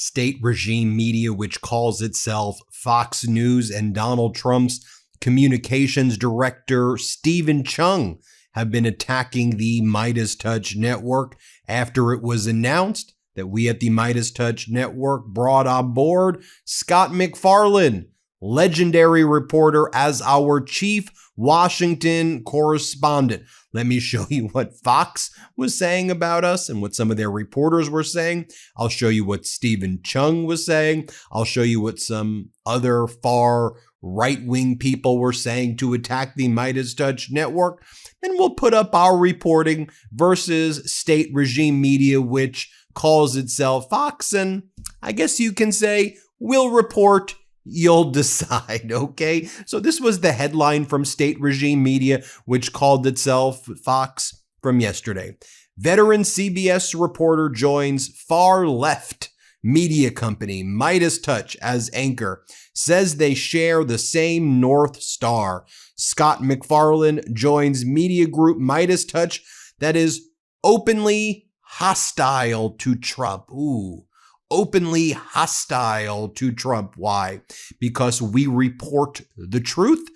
State regime media, which calls itself Fox News, and Donald Trump's communications director, Stephen Chung, have been attacking the MeidasTouch network after it was announced that we at the MeidasTouch network brought on board Scott MacFarlane, legendary reporter, as our chief Washington correspondent. Let me show you what Fox was saying about us and what some of their reporters were saying. I'll show you what Stephen Chung was saying. I'll show you what some other far right-wing people were saying to attack the MeidasTouch network. Then we'll put up our reporting versus state regime media, which calls itself Fox. And I guess you can say we'll report, you'll decide, okay? So this was the headline from state regime media, which called itself Fox, from yesterday. Veteran CBS reporter joins far left media company MeidasTouch as anchor, says they share the same North Star. Scott MacFarlane joins media group MeidasTouch that is openly hostile to Trump. Ooh. Openly hostile to Trump. Why? Because we report the truth.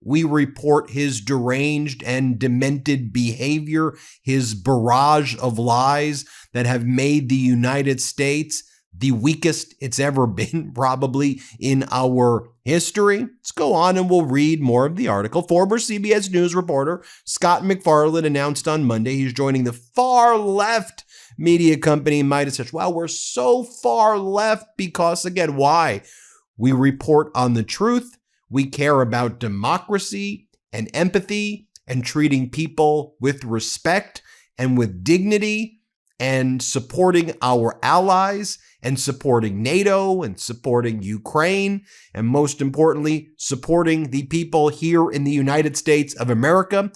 We report his deranged and demented behavior, his barrage of lies that have made the United States the weakest it's ever been, probably, in our history. Let's go on and we'll read more of the article. Former CBS News reporter Scott MacFarlane announced on Monday he's joining the far left media company MeidasTouch. Well, we're so far left because, again, why? We report on the truth. We care about democracy and empathy and treating people with respect and with dignity and supporting our allies and supporting NATO and supporting Ukraine and, most importantly, supporting the people here in the United States of America,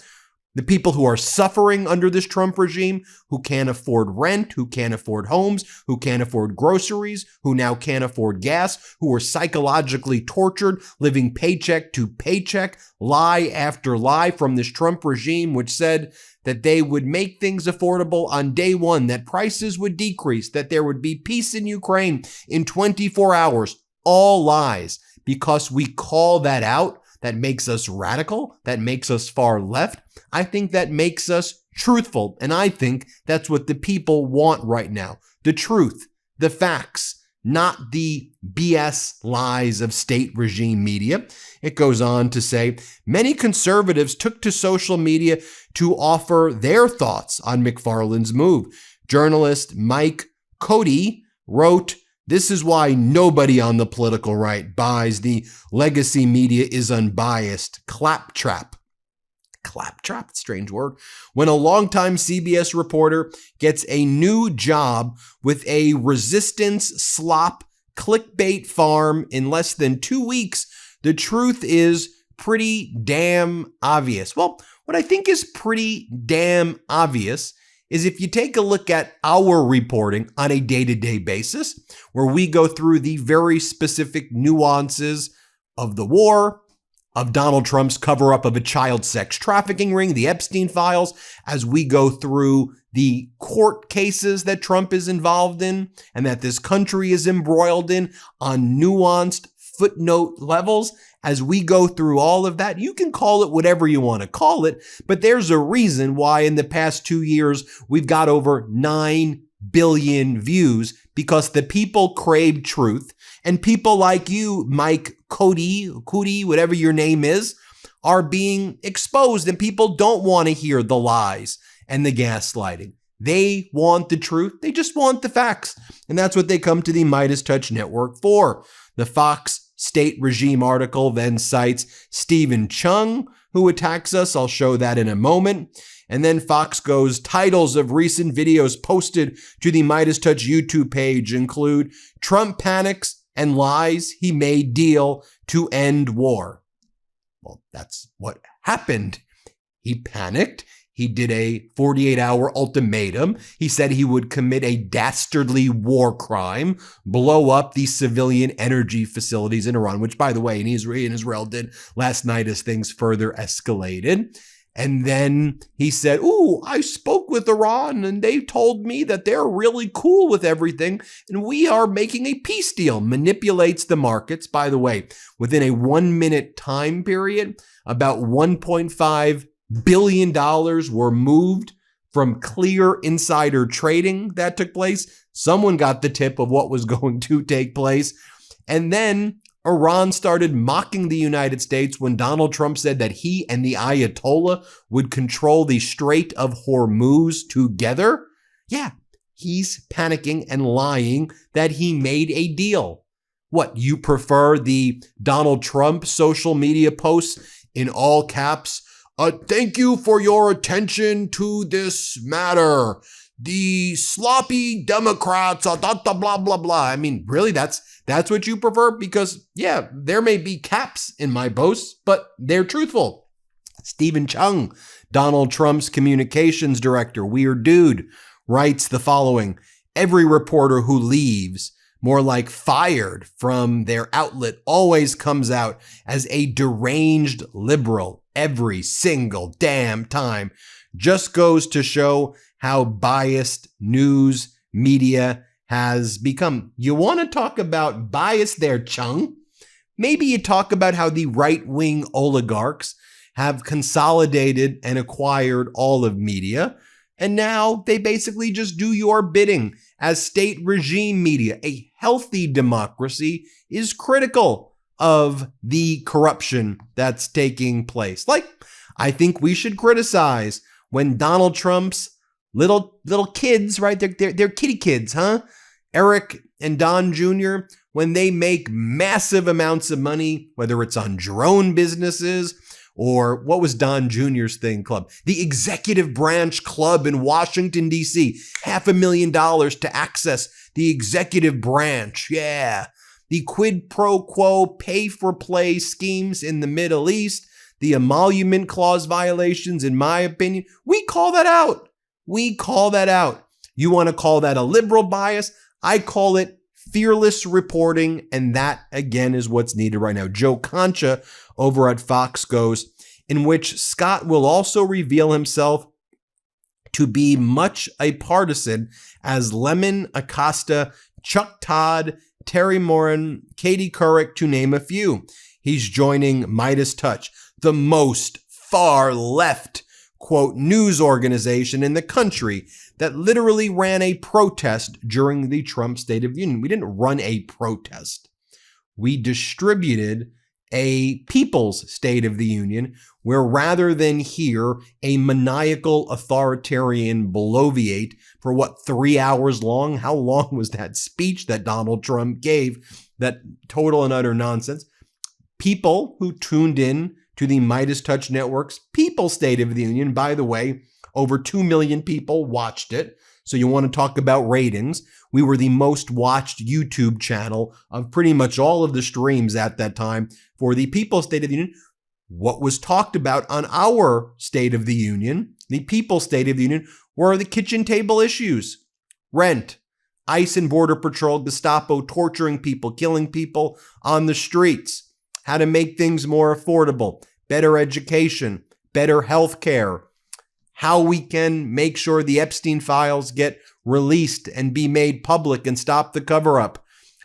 the people who are suffering under this Trump regime, who can't afford rent, who can't afford homes, who can't afford groceries, who now can't afford gas, who are psychologically tortured, living paycheck to paycheck, lie after lie from this Trump regime, which said that they would make things affordable on day one, that prices would decrease, that there would be peace in Ukraine in 24 hours. All lies. Because we call that out, that makes us radical, that makes us far left. I think that makes us truthful. And I think that's what the people want right now. The truth, the facts, not the BS lies of state regime media. It goes on to say, many conservatives took to social media to offer their thoughts on MacFarlane's move. Journalist Mike Cody wrote, "This is why nobody on the political right buys the legacy media is unbiased. Claptrap." Claptrap, strange word. When a longtime CBS reporter gets a new job with a resistance slop clickbait farm in less than 2 weeks, the truth is pretty damn obvious. Well, what I think is pretty damn obvious is if you take a look at our reporting on a day-to-day basis, where we go through the very specific nuances of the war, of Donald Trump's cover-up of a child sex trafficking ring, the Epstein files, as we go through the court cases that Trump is involved in and that this country is embroiled in on nuanced footnote levels, as we go through all of that, you can call it whatever you want to call it, but there's a reason why in the past 2 years we've got over 9 billion views, because the people crave truth, and people like you, Mike Cody, whatever your name is, are being exposed, and people don't want to hear the lies and the gaslighting. They want the truth. They just want the facts. And that's what they come to the MeidasTouch network for. The Fox state regime article then cites Stephen Chung, who attacks us. I'll show that in a moment. And then Fox goes, titles of recent videos posted to the MeidasTouch YouTube page include Trump panics and lies he made deal to end war. Well, that's what happened. He panicked. He did a 48-hour ultimatum. He said he would commit a dastardly war crime, blow up the civilian energy facilities in Iran, which, by the way, in Israel did last night as things further escalated. And then he said, ooh, I spoke with Iran and they told me that they're really cool with everything and we are making a peace deal. Manipulates the markets. By the way, within a 1 minute time period, about $1.5 billion were moved from clear insider trading that took place. Someone got the tip of what was going to take place. And then Iran started mocking the United States when Donald Trump said that he and the Ayatollah would control the Strait of Hormuz together. Yeah, he's panicking and lying that he made a deal. What, you prefer the Donald Trump social media posts in all caps? Thank you for your attention to this matter. The sloppy Democrats, blah, blah, blah. I mean, really, that's what you prefer? Because, yeah, there may be caps in my posts, but they're truthful. Stephen Chung, Donald Trump's communications director, weird dude, writes the following: every reporter who leaves, more like fired from their outlet, always comes out as a deranged liberal every single damn time. Just goes to show how biased news media has become. You want to talk about bias there, Chung? Maybe you talk about how the right-wing oligarchs have consolidated and acquired all of media, and now they basically just do your bidding as state regime media. A healthy democracy is critical of the corruption that's taking place. Like, I think we should criticize when Donald Trump's little kids, right? They're kitty kids, huh? Eric and Don Jr., when they make massive amounts of money, whether it's on drone businesses or what was Don Jr.'s thing club? The Executive Branch Club in Washington, D.C. $500,000 to access the executive branch. Yeah. The quid pro quo pay for play schemes in the Middle East, the emolument clause violations, in my opinion, we call that out. We call that out. You want to call that a liberal bias? I call it fearless reporting, and that, again, is what's needed right now. Joe Concha over at Fox goes, in which Scott will also reveal himself to be much a partisan as Lemon, Acosta, Chuck Todd, Terry Moran, Katie Couric, to name a few. He's joining MeidasTouch, the most far left, quote, news organization in the country that literally ran a protest during the Trump State of the Union. We didn't run a protest. We distributed a people's State of the Union where, rather than hear a maniacal authoritarian bloviate for 3 hours long? How long was that speech that Donald Trump gave? That total and utter nonsense. People who tuned in to the MeidasTouch Network's People's State of the Union, by the way, over 2 million people watched it. So you want to talk about ratings? We were the most watched YouTube channel of pretty much all of the streams at that time for the People's State of the Union. What was talked about on our State of the Union, the People's State of the Union, were the kitchen table issues. Rent, ICE and Border Patrol, Gestapo torturing people, killing people on the streets, how to make things more affordable, better education, better health care, how we can make sure the Epstein files get released and be made public and stop the cover-up.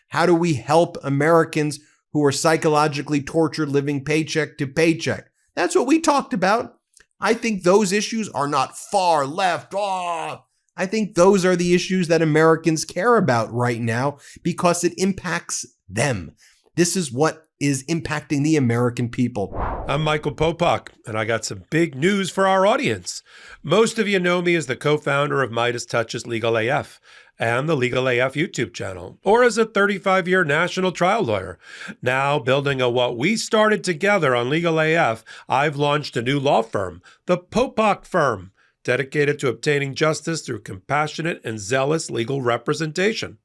How do we help Americans who are psychologically tortured living paycheck to paycheck? That's what we talked about. I think those issues are not far left. I think those are the issues that Americans care about right now because it impacts them. This is what is impacting the American people. I'm Michael Popok, and I got some big news for our audience. Most of you know me as the co-founder of MeidasTouch's Legal AF and the Legal AF YouTube channel, or as a 35-year national trial lawyer. Now, building on what we started together on Legal AF, I've launched a new law firm, the Popok Firm, dedicated to obtaining justice through compassionate and zealous legal representation.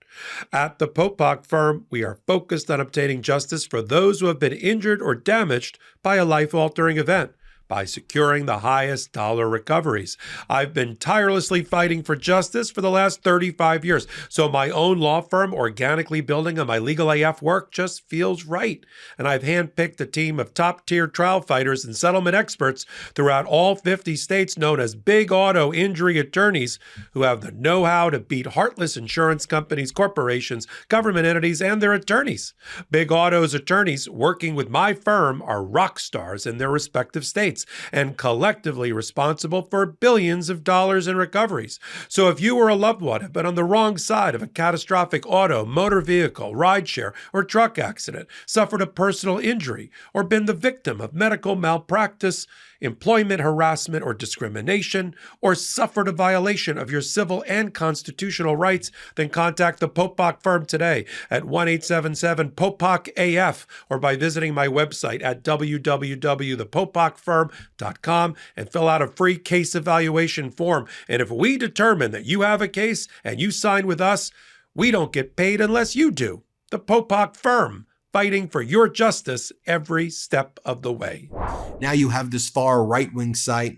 At the Popok Firm, we are focused on obtaining justice for those who have been injured or damaged by a life-altering event, by securing the highest dollar recoveries. I've been tirelessly fighting for justice for the last 35 years, so my own law firm organically building on my legal AF work just feels right. And I've handpicked a team of top-tier trial fighters and settlement experts throughout all 50 states known as big auto injury attorneys who have the know-how to beat heartless insurance companies, corporations, government entities, and their attorneys. Big Auto's attorneys working with my firm are rock stars in their respective states and collectively responsible for billions of dollars in recoveries. So if you or a loved one have been on the wrong side of a catastrophic auto, motor vehicle, rideshare, or truck accident, suffered a personal injury, or been the victim of medical malpractice, employment harassment or discrimination, or suffered a violation of your civil and constitutional rights, then contact the Popok Firm today at 1-877-POPOK-AF or by visiting my website at www.thepopokfirm.com and fill out a free case evaluation form. And if we determine that you have a case and you sign with us, we don't get paid unless you do. The Popok Firm, fighting for your justice every step of the way. Now you have this far right-wing site,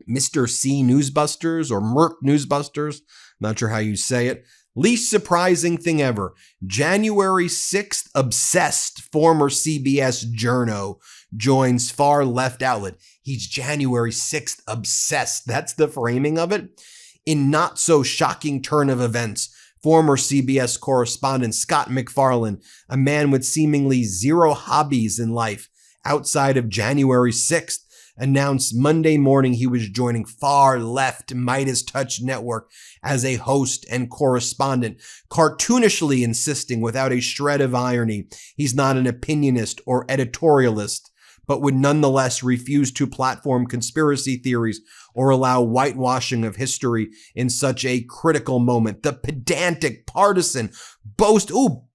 Mr. C Newsbusters or Merck Newsbusters, not sure how you say it. Least surprising thing ever, January 6th obsessed former CBS journo joins far left outlet. He's January 6th obsessed. That's the framing of it. In not so shocking turn of events, former CBS correspondent Scott MacFarlane, a man with seemingly zero hobbies in life outside of January 6th, announced Monday morning he was joining far-left MeidasTouch network as a host and correspondent, cartoonishly insisting without a shred of irony he's not an opinionist or editorialist, but would nonetheless refuse to platform conspiracy theories or allow whitewashing of history in such a critical moment. The pedantic partisan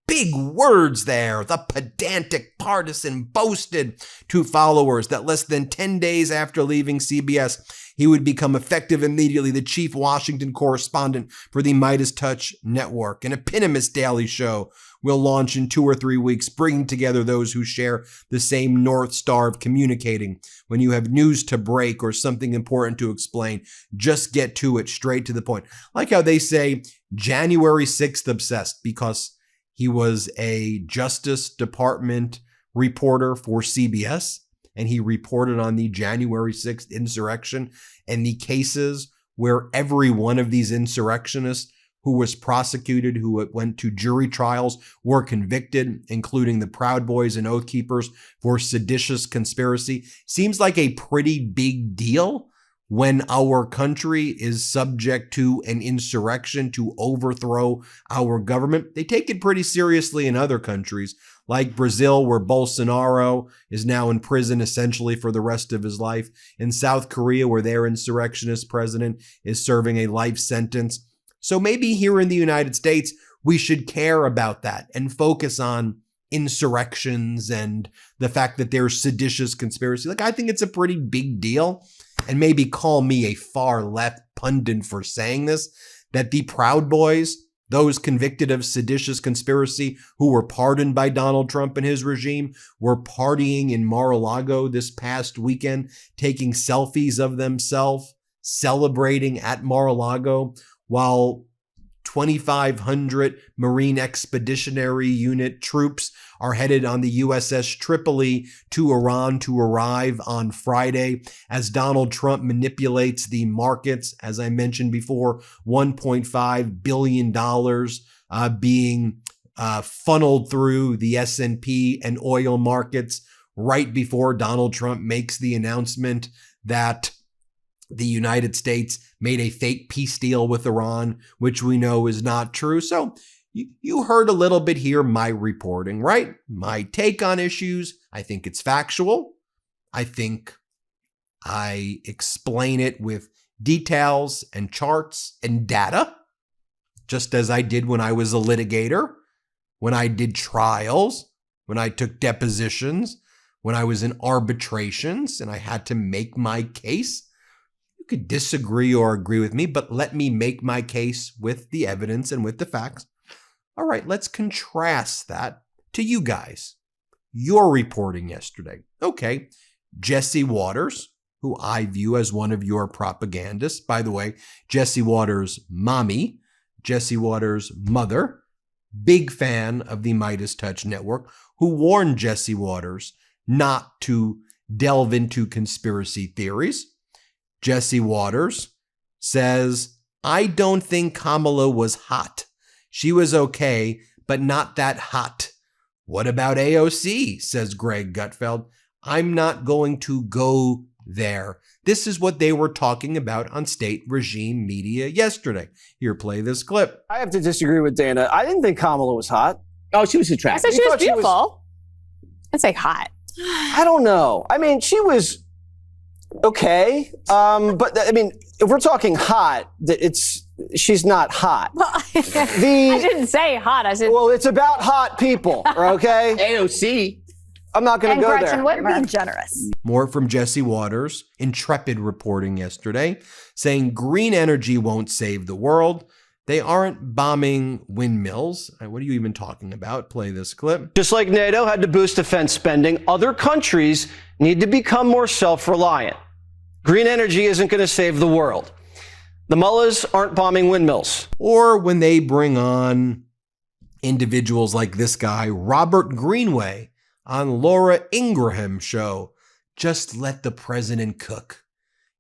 big words there. The pedantic partisan boasted to followers that less than 10 days after leaving CBS, he would become effective immediately the chief Washington correspondent for the MeidasTouch network. An eponymous daily show will launch in 2 or 3 weeks, bringing together those who share the same North Star of communicating. When you have news to break or something important to explain, just get to it, straight to the point. Like how they say January 6th obsessed because he was a Justice Department reporter for CBS, and he reported on the January 6th insurrection and the cases where every one of these insurrectionists who was prosecuted, who went to jury trials, were convicted, including the Proud Boys and Oath Keepers for seditious conspiracy. Seems like a pretty big deal when our country is subject to an insurrection to overthrow our government. They take it pretty seriously in other countries, like Brazil, where Bolsonaro is now in prison essentially for the rest of his life, in South Korea, where their insurrectionist president is serving a life sentence. So maybe here in the United States, we should care about that and focus on insurrections and the fact that there's seditious conspiracy. Like, I think it's a pretty big deal, and maybe call me a far left pundit for saying this, that the Proud Boys, those convicted of seditious conspiracy who were pardoned by Donald Trump and his regime, were partying in Mar-a-Lago this past weekend, taking selfies of themselves, celebrating at Mar-a-Lago, while 2,500 Marine Expeditionary Unit troops are headed on the USS Tripoli to Iran to arrive on Friday as Donald Trump manipulates the markets. As I mentioned before, $1.5 billion being funneled through the S&P and oil markets right before Donald Trump makes the announcement that the United States made a fake peace deal with Iran, which we know is not true. So you heard a little bit here, my reporting, right? My take on issues. I think it's factual. I think I explain it with details and charts and data, just as I did when I was a litigator, when I did trials, when I took depositions, when I was in arbitrations and I had to make my case. You could disagree or agree with me, but let me make my case with the evidence and with the facts. All right, let's contrast that to you guys. Your reporting yesterday. Okay, Jesse Waters, who I view as one of your propagandists. By the way, Jesse Waters' mommy, Jesse Waters' mother, big fan of the MeidasTouch network, who warned Jesse Waters not to delve into conspiracy theories. Jesse Waters says, I don't think Kamala was hot. She was okay, but not that hot. What about AOC, says Greg Gutfeld. I'm not going to go there. This is what they were talking about on state regime media yesterday. Here, play this clip. I have to disagree with Dana. I didn't think Kamala was hot. Oh, she was attractive. I said she was beautiful. I'd say hot. I don't know. I mean, she was okay. But I mean, if we're talking hot, she's not hot. Well, I didn't say hot. I said, well, it's about hot people, okay? AOC. I'm not going to go Gretchen there. Whitmer. You're being generous. More from Jesse Waters, intrepid reporting yesterday, saying green energy won't save the world. They aren't bombing windmills. What are you even talking about? Play this clip. Just like NATO had to boost defense spending, other countries need to become more self-reliant. Green energy isn't going to save the world. The mullahs aren't bombing windmills. Or when they bring on individuals like this guy, Robert Greenway, on Laura Ingraham's show, just let the president cook.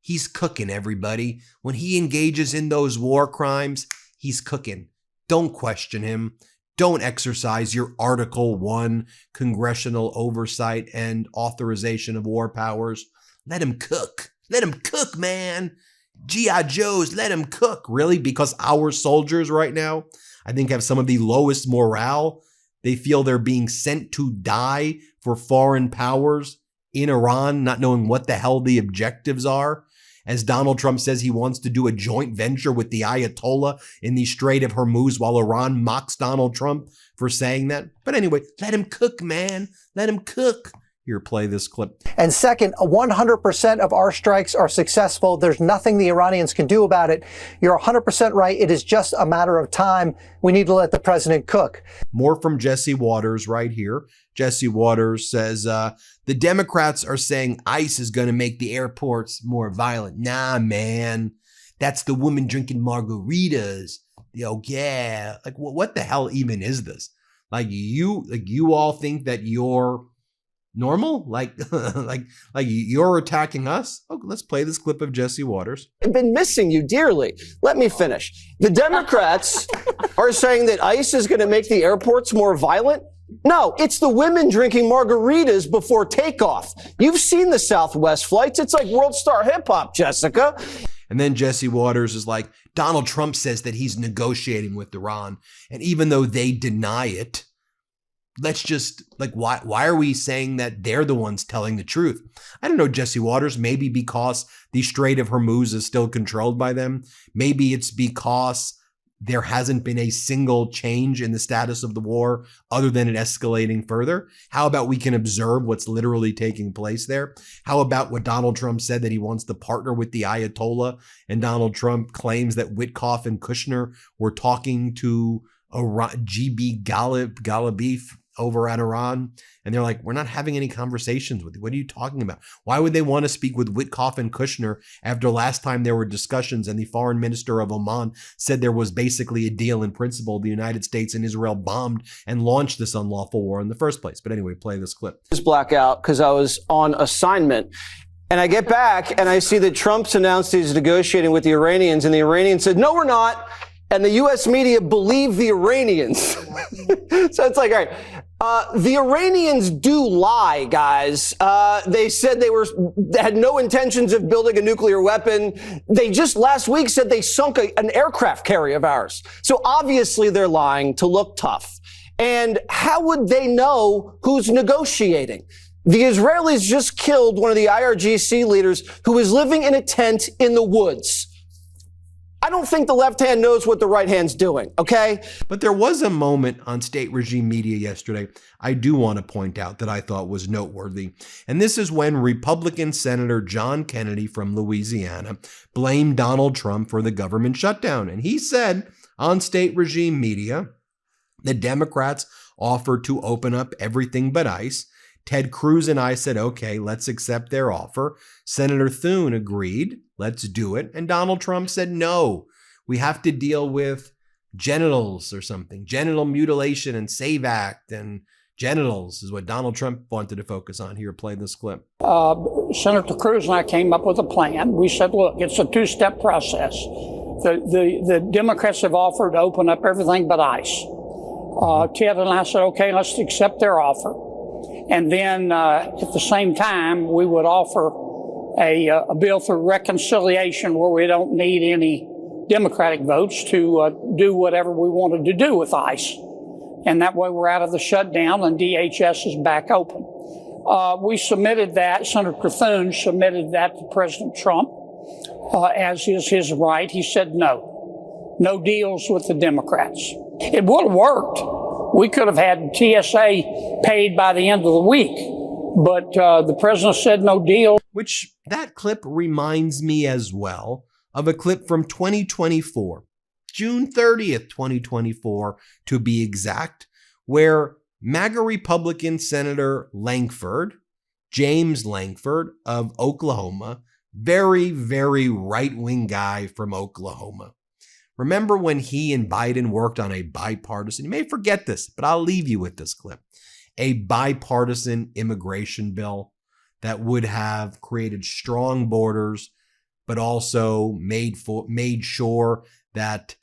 He's cooking, everybody. When he engages in those war crimes, he's cooking. Don't question him. Don't exercise your Article 1 congressional oversight and authorization of war powers. Let him cook. Let him cook, man. G.I. Joes, let him cook. Really? Because our soldiers right now, I think, have some of the lowest morale. They feel they're being sent to die for foreign powers in Iran, not knowing what the hell the objectives are. As Donald Trump says he wants to do a joint venture with the Ayatollah in the Strait of Hormuz, while Iran mocks Donald Trump for saying that. But anyway, let him cook, man. Let him cook. Here, play this clip. And second, 100% of our strikes are successful. There's nothing the Iranians can do about it. You're 100% right. It is just a matter of time. We need to let the president cook. More from Jesse Waters right here. Jesse Waters says, the Democrats are saying ICE is going to make the airports more violent. Nah, man. That's the women drinking margaritas. Yo, yeah. Like, what the hell even is this? Like you all think that you're normal? Like you're attacking us? Oh, let's play this clip of Jesse Waters. I've been missing you dearly. Let me finish. The Democrats are saying that ICE is going to make the airports more violent. No, it's the women drinking margaritas before takeoff. You've seen the Southwest flights. It's like world star hip hop, Jessica. And then Jesse Waters is like, Donald Trump says that he's negotiating with Iran. And even though they deny it, let's just, like, why are we saying that they're the ones telling the truth? I don't know, Jesse Waters, maybe because the Strait of Hormuz is still controlled by them. Maybe it's because there hasn't been a single change in the status of the war other than it escalating further. How about we can observe what's literally taking place there? How about what Donald Trump said, that he wants to partner with the Ayatollah, and Donald Trump claims that Witkoff and Kushner were talking to GB Ghalibaf over at Iran, and they're like, we're not having any conversations with you. What are you talking about? Why would they want to speak with Witkoff and Kushner after last time there were discussions and the foreign minister of Oman said there was basically a deal in principle? The United States and Israel bombed and launched this unlawful war in the first place. But anyway, play this clip. This blackout because I was on assignment. And I get back and I see that Trump's announced he's negotiating with the Iranians, and the Iranians said, no, we're not. And the U.S. media believe the Iranians. So it's like, all right, the Iranians do lie, guys. They said they had no intentions of building a nuclear weapon. They just last week said they sunk an aircraft carrier of ours. So obviously they're lying to look tough. And how would they know who's negotiating? The Israelis just killed one of the IRGC leaders who was living in a tent in the woods. I don't think the left hand knows what the right hand's doing, okay? But there was a moment on state regime media yesterday I do want to point out that I thought was noteworthy. And this is when Republican Senator John Kennedy from Louisiana blamed Donald Trump for the government shutdown. And he said on state regime media, the Democrats offered to open up everything but ICE. Ted Cruz and I said, okay, let's accept their offer. Senator Thune agreed, let's do it. And Donald Trump said, no, we have to deal with genitals or something, genital mutilation and SAVE Act and genitals is what Donald Trump wanted to focus on. Here, play this clip. Senator Cruz and I came up with a plan. We said, look, it's a two-step process. The Democrats have offered to open up everything but ICE. Ted and I said, okay, let's accept their offer. And then at the same time, we would offer a bill for reconciliation where we don't need any Democratic votes to do whatever we wanted to do with ICE. And that way we're out of the shutdown and DHS is back open. We submitted that, Senator Thune submitted that to President Trump, as is his right. He said no deals with the Democrats. It would have worked. We could have had TSA paid by the end of the week, but the president said no deal. Which that clip reminds me as well of a clip from 2024. June 30th, 2024, to be exact, where MAGA Republican Senator Lankford, James Lankford of Oklahoma, very, very right-wing guy from Oklahoma. Remember when he and Biden worked on a bipartisan, you may forget this, but I'll leave you with this clip, a bipartisan immigration bill that would have created strong borders, but also made sure that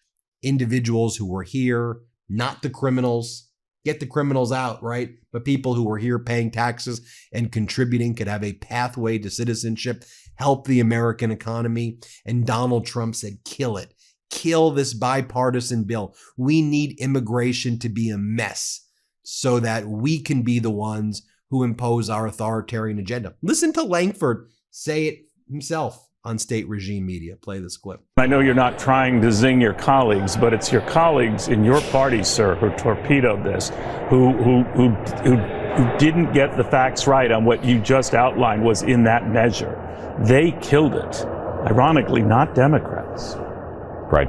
individuals who were here, not the criminals, get the criminals out, right? But people who were here paying taxes and contributing could have a pathway to citizenship, help the American economy. And Donald Trump said, kill it. Kill this bipartisan bill. We need immigration to be a mess so that we can be the ones who impose our authoritarian agenda. Listen to Lankford say it himself on state regime media. Play this clip. I know you're not trying to zing your colleagues, but it's your colleagues in your party, sir, who torpedoed this, who didn't get the facts right on what you just outlined was in that measure. They killed it. Ironically, not Democrats. Right.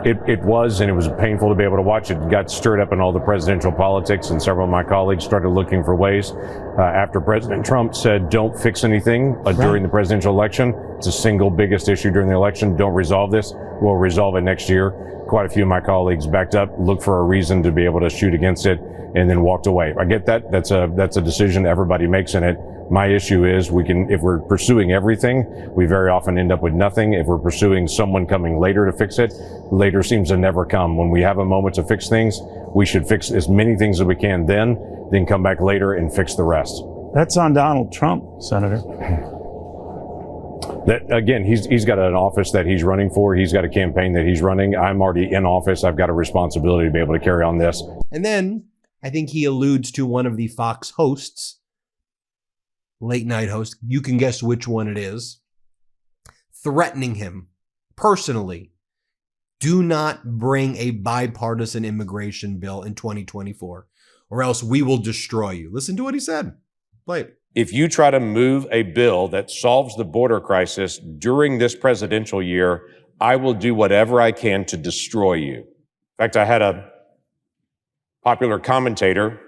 It was, and it was painful to be able to watch it. It got stirred up in all the presidential politics, and several of my colleagues started looking for ways. After President Trump said, don't fix anything during the presidential election, it's the single biggest issue during the election, don't resolve this, we'll resolve it next year. Quite a few of my colleagues backed up, looked for a reason to be able to shoot against it, and then walked away. I get that. That's a decision everybody makes in it. My issue is if we're pursuing everything, we very often end up with nothing. If we're pursuing someone coming later to fix it, later seems to never come. When we have a moment to fix things, we should fix as many things as we can then come back later and fix the rest. That's on Donald Trump, Senator. That again, he's got an office that he's running for. He's got a campaign that he's running. I'm already in office. I've got a responsibility to be able to carry on this. And then I think he alludes to one of the Fox hosts, late night host, you can guess which one it is, threatening him personally. Do not bring a bipartisan immigration bill in 2024, or else we will destroy you. Listen to what he said. Play it. If you try to move a bill that solves the border crisis during this presidential year, I will do whatever I can to destroy you. In fact, I had a popular commentator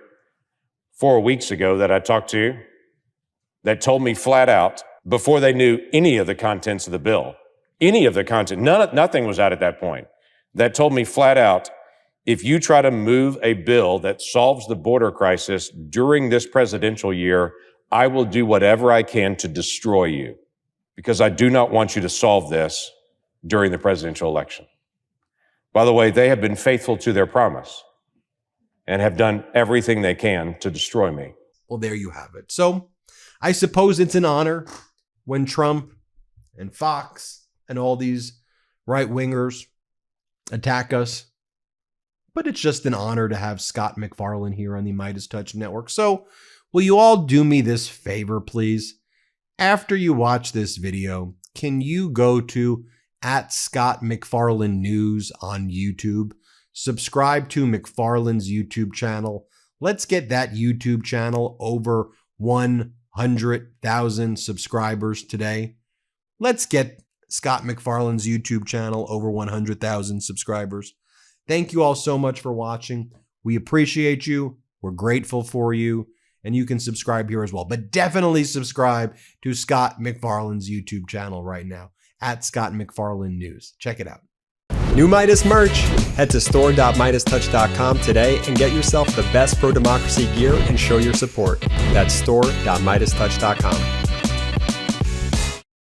4 weeks ago that I talked to that told me flat out, before they knew any of the contents of the bill, nothing was out at that point, that told me flat out, if you try to move a bill that solves the border crisis during this presidential year, I will do whatever I can to destroy you, because I do not want you to solve this during the presidential election. By the way, they have been faithful to their promise and have done everything they can to destroy me. Well, there you have it. So I suppose it's an honor when Trump and Fox and all these right-wingers attack us. But it's just an honor to have Scott McFarlane here on the MeidasTouch Network. So will you all do me this favor, please? After you watch this video, can you go to @ScottMcFarlaneNews on YouTube? Subscribe to McFarlane's YouTube channel. Let's get that YouTube channel over 100,000 subscribers today. Let's get Scott McFarlane's YouTube channel over 100,000 subscribers. Thank you all so much for watching. We appreciate you. We're grateful for you. and you can subscribe here as well. But definitely subscribe to Scott McFarlane's YouTube channel right now, at Scott McFarlane News. Check it out. New Midas merch. Head to store.MeidasTouch.com today and get yourself the best pro-democracy gear and show your support. That's store.MeidasTouch.com.